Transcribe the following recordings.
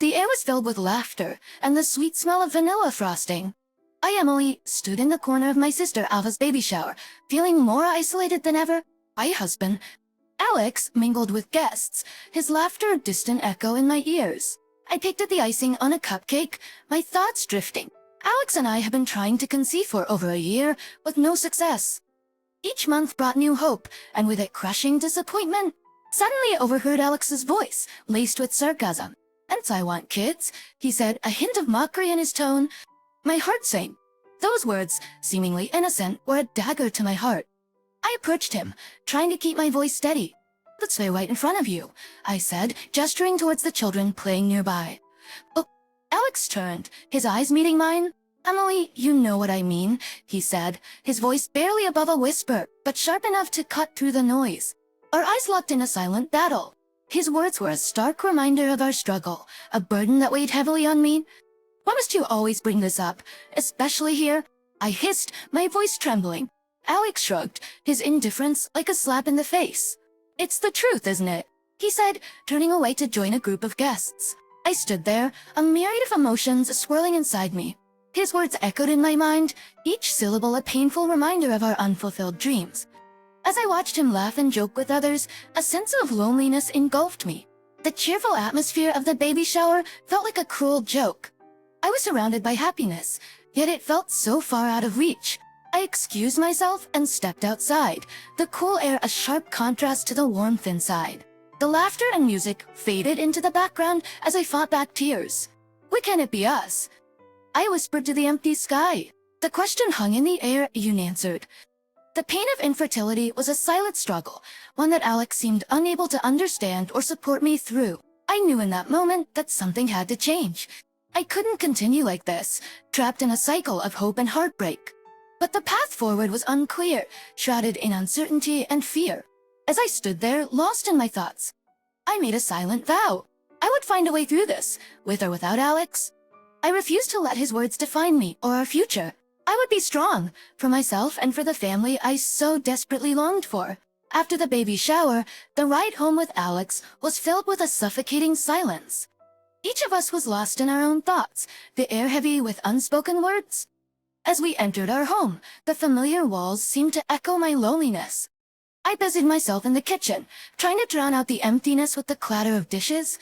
The air was filled with laughter and the sweet smell of vanilla frosting. I, Emily, stood in the corner of my sister Alva's baby shower, feeling more isolated than ever. My husband, Alex, mingled with guests, his laughter a distant echo in my ears. I picked at the icing on a cupcake, my thoughts drifting. Alex and I have been trying to conceive for over a year, with no success. Each month brought new hope, and with it crushing disappointment. Suddenly I overheard Alex's voice, laced with sarcasm. "Hence I want kids," he said, a hint of mockery in his tone. My heart sank. Those words, seemingly innocent, were a dagger to my heart. I approached him, trying to keep my voice steady. "Let's stay right in front of you," I said, gesturing towards the children playing nearby. "Oh," Alex turned, his eyes meeting mine. "Emily, you know what I mean," he said, his voice barely above a whisper, but sharp enough to cut through the noise. Our eyes locked in a silent battle. His words were a stark reminder of our struggle, a burden that weighed heavily on me. "Why must you always bring this up, especially here?" I hissed, my voice trembling. Alex shrugged, his indifference like a slap in the face. "It's the truth, isn't it?" he said, turning away to join a group of guests. I stood there, a myriad of emotions swirling inside me. His words echoed in my mind, each syllable a painful reminder of our unfulfilled dreams. As I watched him laugh and joke with others, a sense of loneliness engulfed me. The cheerful atmosphere of the baby shower felt like a cruel joke. I was surrounded by happiness, yet it felt so far out of reach. I excused myself and stepped outside, the cool air a sharp contrast to the warmth inside. The laughter and music faded into the background as I fought back tears. "Why can't it be us?" I whispered to the empty sky. The question hung in the air, Yoon answered. The pain of infertility was a silent struggle, one that Alex seemed unable to understand or support me through. I knew in that moment that something had to change. I couldn't continue like this, trapped in a cycle of hope and heartbreak. But the path forward was unclear, shrouded in uncertainty and fear. As I stood there, lost in my thoughts, I made a silent vow. I would find a way through this, with or without Alex. I refused to let his words define me or our future. I would be strong, for myself and for the family I so desperately longed for. After the baby shower, the ride home with Alex was filled with a suffocating silence. Each of us was lost in our own thoughts, the air heavy with unspoken words. As we entered our home, the familiar walls seemed to echo my loneliness. I busied myself in the kitchen, trying to drown out the emptiness with the clatter of dishes.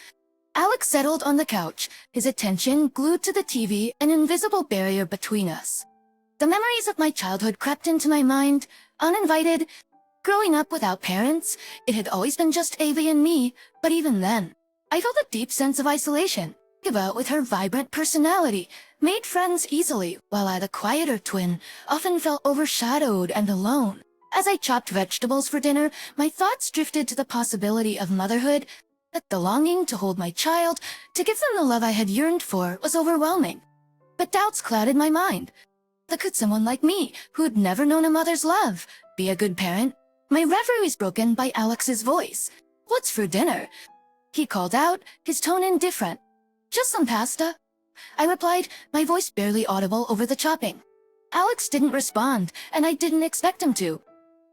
Alex settled on the couch, his attention glued to the TV, an invisible barrier between us. The memories of my childhood crept into my mind, uninvited. Growing up without parents, it had always been just Avi and me, but even then, I felt a deep sense of isolation. Eva, with her vibrant personality, made friends easily, while I, the quieter twin, often felt overshadowed and alone. As I chopped vegetables for dinner, my thoughts drifted to the possibility of motherhood. The longing to hold my child, to give them the love I had yearned for, was overwhelming. But doubts clouded my mind. Could someone like me, who had never known a mother's love, be a good parent? My reverie was broken by Alex's voice. "What's for dinner?" he called out, his tone indifferent. "Just some pasta," I replied, my voice barely audible over the chopping. Alex didn't respond, and I didn't expect him to.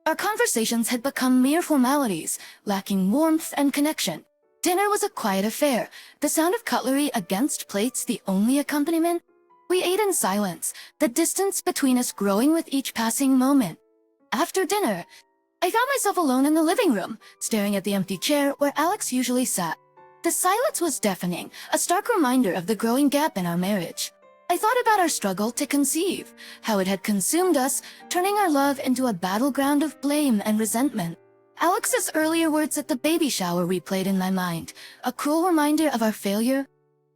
Our conversations had become mere formalities, lacking warmth and connection. Dinner was a quiet affair, the sound of cutlery against plates the only accompaniment. We ate in silence, the distance between us growing with each passing moment. After dinner, I found myself alone in the living room, staring at the empty chair where Alex usually sat. The silence was deafening, a stark reminder of the growing gap in our marriage. I thought about our struggle to conceive, how it had consumed us, turning our love into a battleground of blame and resentment. Alex's earlier words at the baby shower replayed in my mind, a cruel reminder of our failure.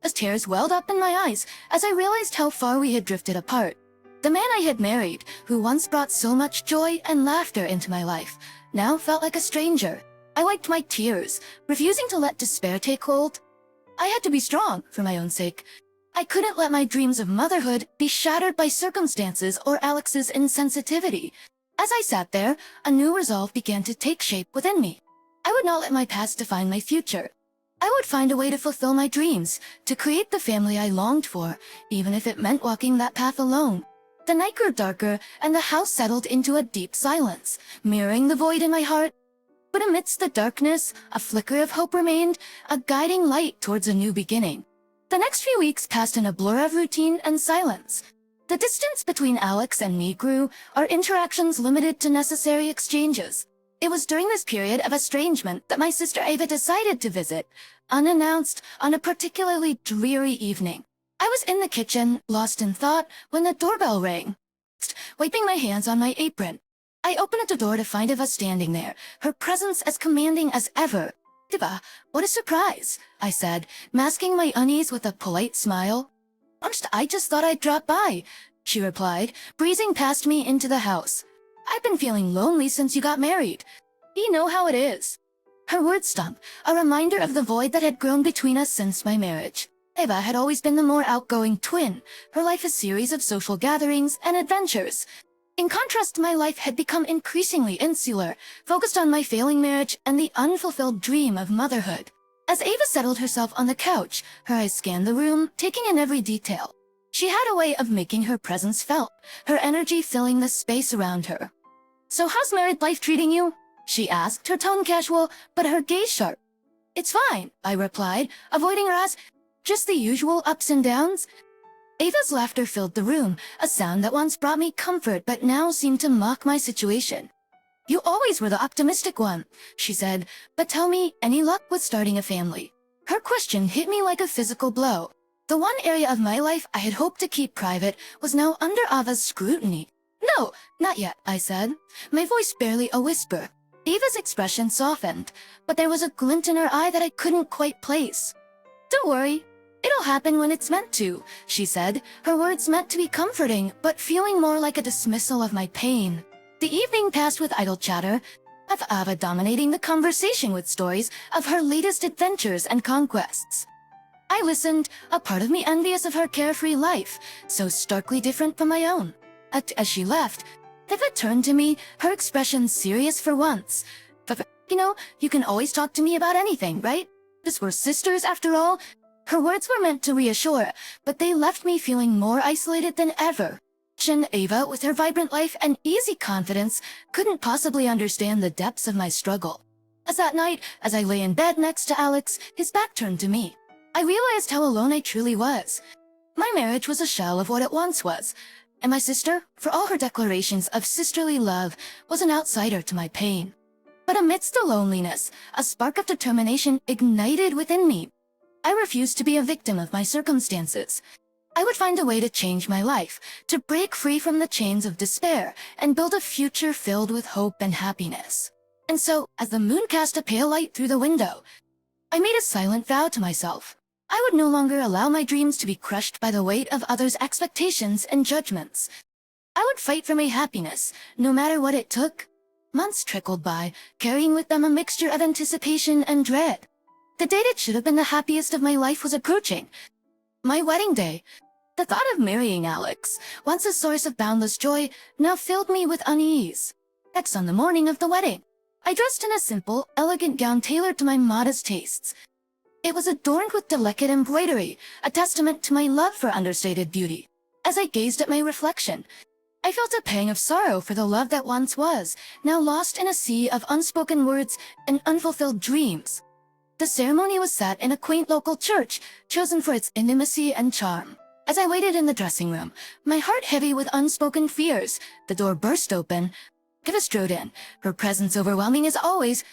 As tears welled up in my eyes as I realized how far we had drifted apart. The man I had married, who once brought so much joy and laughter into my life, now felt like a stranger. I wiped my tears, refusing to let despair take hold. I had to be strong, for my own sake. I couldn't let my dreams of motherhood be shattered by circumstances or Alex's insensitivity. As I sat there, a new resolve began to take shape within me. I would not let my past define my future. I would find a way to fulfill my dreams, to create the family I longed for, even if it meant walking that path alone. The night grew darker, and the house settled into a deep silence, mirroring the void in my heart. But amidst the darkness, a flicker of hope remained, a guiding light towards a new beginning. The next few weeks passed in a blur of routine and silence. The distance between Alex and me grew, our interactions limited to necessary exchanges. It was during this period of estrangement that my sister Ava decided to visit, unannounced, on a particularly dreary evening. I was in the kitchen, lost in thought, when the doorbell rang. Wiping my hands on my apron, I opened the door to find Ava standing there, her presence as commanding as ever. "Ava, what a surprise," I said, masking my unease with a polite smile. I just thought I'd drop by," she replied, breezing past me into the house. "I've been feeling lonely since you got married. You know how it is." Her words stung, a reminder of the void that had grown between us since my marriage. Eva had always been the more outgoing twin, her life a series of social gatherings and adventures. In contrast, my life had become increasingly insular, focused on my failing marriage and the unfulfilled dream of motherhood. As Ava settled herself on the couch, her eyes scanned the room, taking in every detail. She had a way of making her presence felt, her energy filling the space around her. "So how's married life treating you?" she asked, her tone casual, but her gaze sharp. "It's fine," I replied, avoiding her eyes. "Just the usual ups and downs." Ava's laughter filled the room, a sound that once brought me comfort but now seemed to mock my situation. "You always were the optimistic one," she said, "but tell me, any luck with starting a family?" Her question hit me like a physical blow. The one area of my life I had hoped to keep private was now under Ava's scrutiny. "No, not yet," I said, my voice barely a whisper. Ava's expression softened, but there was a glint in her eye that I couldn't quite place. "Don't worry. It'll happen when it's meant to," she said, her words meant to be comforting, but feeling more like a dismissal of my pain. The evening passed with idle chatter, of Ava dominating the conversation with stories of her latest adventures and conquests. I listened, a part of me envious of her carefree life, so starkly different from my own. As she left, Ava turned to me, her expression serious for once. "You know, you can always talk to me about anything, right? Because we're sisters after all." Her words were meant to reassure, but they left me feeling more isolated than ever. Ava, with her vibrant life and easy confidence, couldn't possibly understand the depths of my struggle. As that night, as I lay in bed next to Alex, his back turned to me, I realized how alone I truly was. My marriage was a shell of what it once was, and my sister, for all her declarations of sisterly love, was an outsider to my pain. But amidst the loneliness, a spark of determination ignited within me. I refused to be a victim of my circumstances. I would find a way to change my life, to break free from the chains of despair, and build a future filled with hope and happiness. And so, as the moon cast a pale light through the window, I made a silent vow to myself. I would no longer allow my dreams to be crushed by the weight of others' expectations and judgments. I would fight for my happiness, no matter what it took. Months trickled by, carrying with them a mixture of anticipation and dread. The day that should have been the happiest of my life was approaching. My wedding day. The thought of marrying Alex, once a source of boundless joy, now filled me with unease. On the morning of the wedding, I dressed in a simple, elegant gown tailored to my modest tastes. It was adorned with delicate embroidery, a testament to my love for understated beauty. As I gazed at my reflection, I felt a pang of sorrow for the love that once was, now lost in a sea of unspoken words and unfulfilled dreams. The ceremony was set in a quaint local church, chosen for its intimacy and charm. As I waited in the dressing room, my heart heavy with unspoken fears, the door burst open. Eva strode in, her presence overwhelming as always.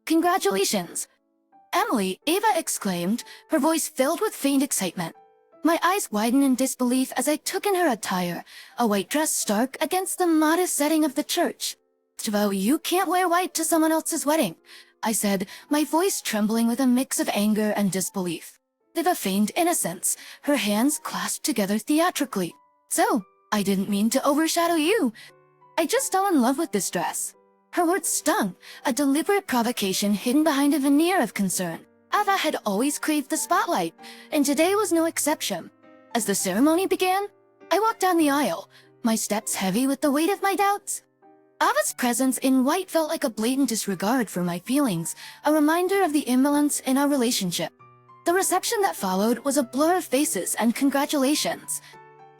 "Congratulations!" "Emily," Eva exclaimed, her voice filled with faint excitement. My eyes widened in disbelief as I took in her attire, a white dress stark against the modest setting of the church. "Eva, you can't wear white to someone else's wedding," I said, my voice trembling with a mix of anger and disbelief. Eva feigned innocence, her hands clasped together theatrically. "So, I didn't mean to overshadow you. I just fell in love with this dress." Her words stung, a deliberate provocation hidden behind a veneer of concern. Ava had always craved the spotlight, and today was no exception. As the ceremony began, I walked down the aisle, my steps heavy with the weight of my doubts. Ava's presence in white felt like a blatant disregard for my feelings, a reminder of the imbalance in our relationship. The reception that followed was a blur of faces and congratulations.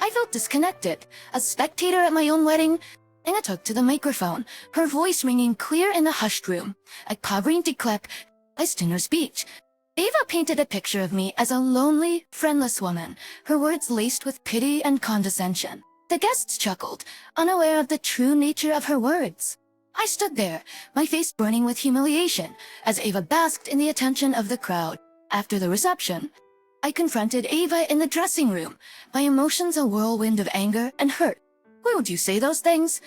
I felt disconnected, a spectator at my own wedding. Anna took to the microphone, her voice ringing clear in the hushed room. A covering declared in her speech. Ava painted a picture of me as a lonely, friendless woman, her words laced with pity and condescension. The guests chuckled, unaware of the true nature of her words. I stood there, my face burning with humiliation, as Ava basked in the attention of the crowd. After the reception, I confronted Ava in the dressing room, my emotions a whirlwind of anger and hurt. "Why would you say those things,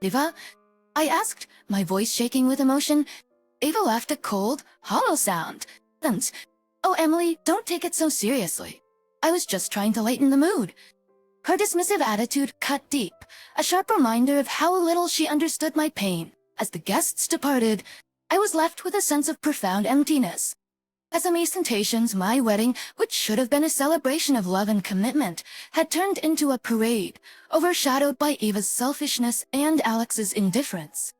Ava?" I asked, my voice shaking with emotion. Ava laughed a cold, hollow sound. "And, oh Emily, don't take it so seriously. I was just trying to lighten the mood." Her dismissive attitude cut deep, a sharp reminder of how little she understood my pain. As the guests departed, I was left with a sense of profound emptiness. As a Masontations, my wedding, which should have been a celebration of love and commitment, had turned into a parade, overshadowed by Ava's selfishness and Alex's indifference.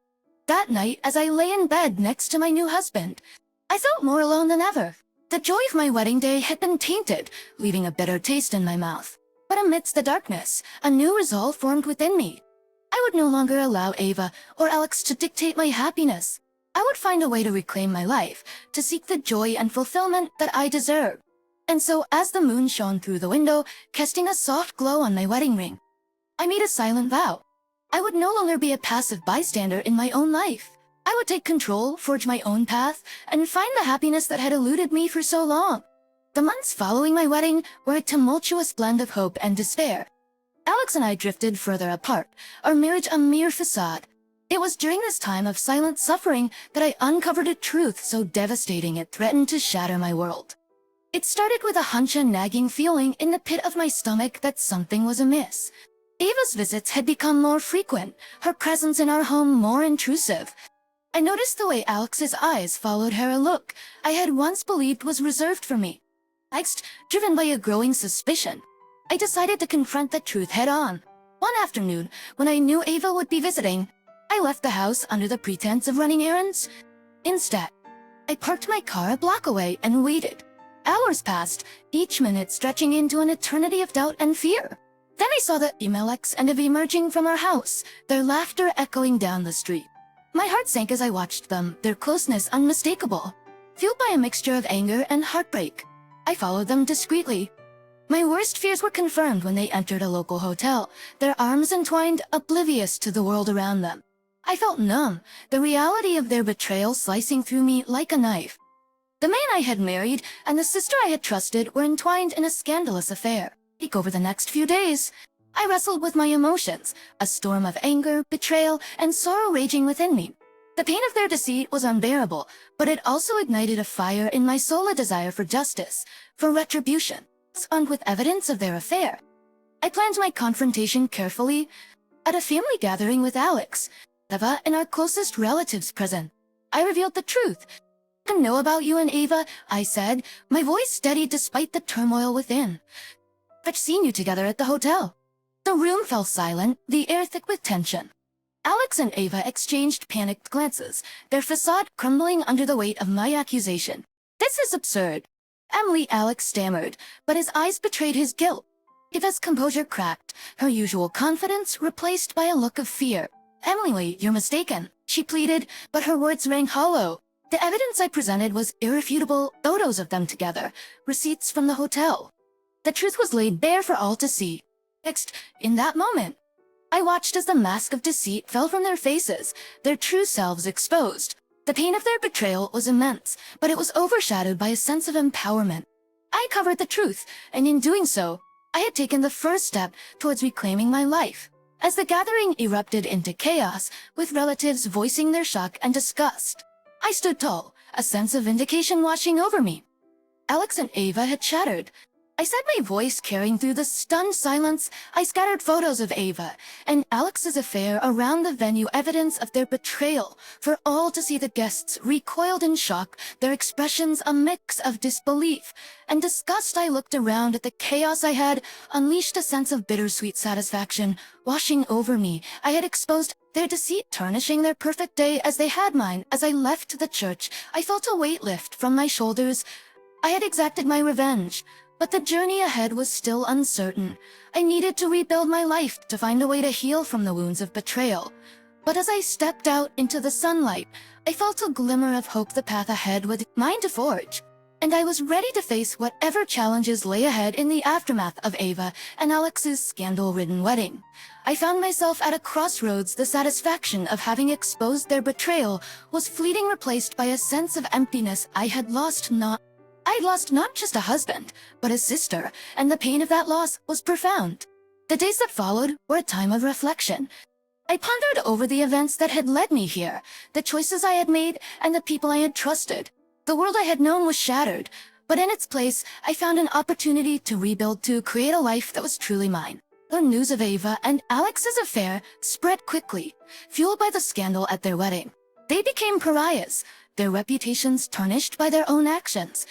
That night, as I lay in bed next to my new husband, I felt more alone than ever. The joy of my wedding day had been tainted, leaving a bitter taste in my mouth. But amidst the darkness, a new resolve formed within me. I would no longer allow Ava or Alex to dictate my happiness. I would find a way to reclaim my life, to seek the joy and fulfillment that I deserve. And so, as the moon shone through the window, casting a soft glow on my wedding ring, I made a silent vow. I would no longer be a passive bystander in my own life. I would take control, forge my own path, and find the happiness that had eluded me for so long. The months following my wedding were a tumultuous blend of hope and despair. Alex and I drifted further apart, our marriage a mere facade. It was during this time of silent suffering that I uncovered a truth so devastating it threatened to shatter my world. It started with a hunch and nagging feeling in the pit of my stomach that something was amiss. Ava's visits had become more frequent, her presence in our home more intrusive. I noticed the way Alex's eyes followed her, a look I had once believed was reserved for me. Next, driven by a growing suspicion, I decided to confront the truth head-on. One afternoon, when I knew Ava would be visiting, I left the house under the pretense of running errands. Instead, I parked my car a block away and waited. Hours passed, each minute stretching into an eternity of doubt and fear. Then I saw the Alex and Ava emerging from our house, their laughter echoing down the street. My heart sank as I watched them, their closeness unmistakable. Fueled by a mixture of anger and heartbreak, I followed them discreetly. My worst fears were confirmed when they entered a local hotel, their arms entwined, oblivious to the world around them. I felt numb, the reality of their betrayal slicing through me like a knife. The man I had married and the sister I had trusted were entwined in a scandalous affair. Over the next few days, I wrestled with my emotions, a storm of anger, betrayal, and sorrow raging within me. The pain of their deceit was unbearable, but it also ignited a fire in my soul, a desire for justice, for retribution. Armed with evidence of their affair, I planned my confrontation carefully. At a family gathering with Alex, Ava, and our closest relatives present, I revealed the truth. "I know about you and Ava," I said, my voice steady despite the turmoil within. "I've seen you together at the hotel." The room fell silent, the air thick with tension. Alex and Ava exchanged panicked glances, their facade crumbling under the weight of my accusation. "This is absurd." Alex stammered, but his eyes betrayed his guilt. Ava's composure cracked, her usual confidence replaced by a look of fear. "Emily, you're mistaken," she pleaded, but her words rang hollow. The evidence I presented was irrefutable, photos of them together, receipts from the hotel. The truth was laid bare for all to see. Next, in that moment, I watched as the mask of deceit fell from their faces, their true selves exposed. The pain of their betrayal was immense, but it was overshadowed by a sense of empowerment. I covered the truth, and in doing so, I had taken the first step towards reclaiming my life. As the gathering erupted into chaos, with relatives voicing their shock and disgust, I stood tall, a sense of vindication washing over me. Alex and Ava had shattered. I said, my voice carrying through the stunned silence. I scattered photos of Ava and Alex's affair around the venue, evidence of their betrayal, for all to see. The guests recoiled in shock, their expressions a mix of disbelief and disgust. I looked around at the chaos I had unleashed, a sense of bittersweet satisfaction washing over me. I had exposed their deceit, tarnishing their perfect day as they had mine. As I left the church, I felt a weight lift from my shoulders. I had exacted my revenge, but the journey ahead was still uncertain. I needed to rebuild my life, to find a way to heal from the wounds of betrayal. But as I stepped out into the sunlight, I felt a glimmer of hope, the path ahead was mine to forge. and I was ready to face whatever challenges lay ahead in the aftermath of Ava and Alex's scandal-ridden wedding. I found myself at a crossroads. The satisfaction of having exposed their betrayal was fleeting, replaced by a sense of emptiness. I'd lost not just a husband, but a sister, and the pain of that loss was profound. The days that followed were a time of reflection. I pondered over the events that had led me here, the choices I had made, and the people I had trusted. The world I had known was shattered, but in its place, I found an opportunity to rebuild, to create a life that was truly mine. The news of Ava and Alex's affair spread quickly, fueled by the scandal at their wedding. They became pariahs, their reputations tarnished by their own actions.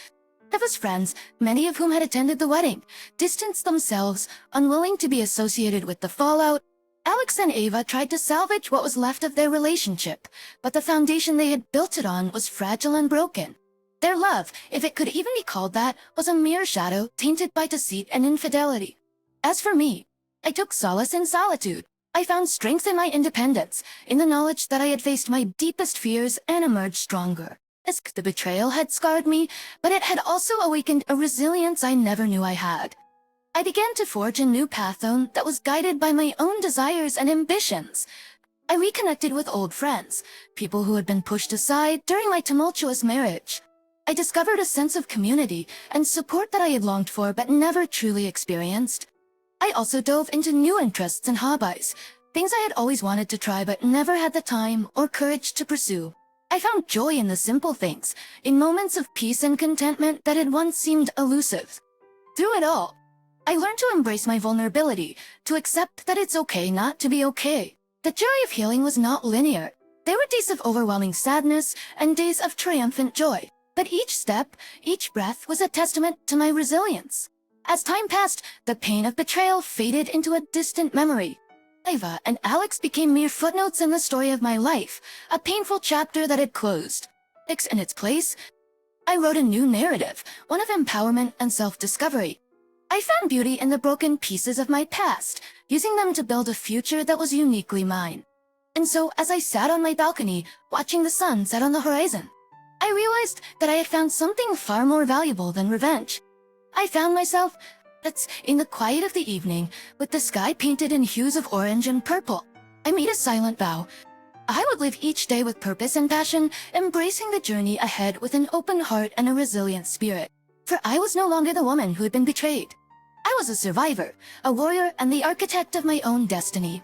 Ava's friends, many of whom had attended the wedding, distanced themselves, unwilling to be associated with the fallout. Alex and Ava tried to salvage what was left of their relationship, but the foundation they had built it on was fragile and broken. Their love, if it could even be called that, was a mere shadow tainted by deceit and infidelity. As for me, I took solace in solitude. I found strength in my independence, in the knowledge that I had faced my deepest fears and emerged stronger. The betrayal had scarred me, but it had also awakened a resilience I never knew I had. I began to forge a new path that was guided by my own desires and ambitions. I reconnected with old friends, people who had been pushed aside during my tumultuous marriage. I discovered a sense of community and support that I had longed for but never truly experienced. I also dove into new interests and hobbies, things I had always wanted to try but never had the time or courage to pursue. I found joy in the simple things, in moments of peace and contentment that had once seemed elusive. Through it all, I learned to embrace my vulnerability, to accept that it's okay not to be okay. The journey of healing was not linear. There were days of overwhelming sadness and days of triumphant joy, but each step, each breath was a testament to my resilience. As time passed, the pain of betrayal faded into a distant memory. Ava and Alex became mere footnotes in the story of my life, a painful chapter that had closed. In its place, I wrote a new narrative, one of empowerment and self-discovery. I found beauty in the broken pieces of my past, using them to build a future that was uniquely mine. And so, as I sat on my balcony, watching the sun set on the horizon, I realized that I had found something far more valuable than revenge. I found myself in the quiet of the evening, with the sky painted in hues of orange and purple. I made a silent vow. I would live each day with purpose and passion, embracing the journey ahead with an open heart and a resilient spirit. For I was no longer the woman who had been betrayed. I was a survivor, a warrior, and the architect of my own destiny.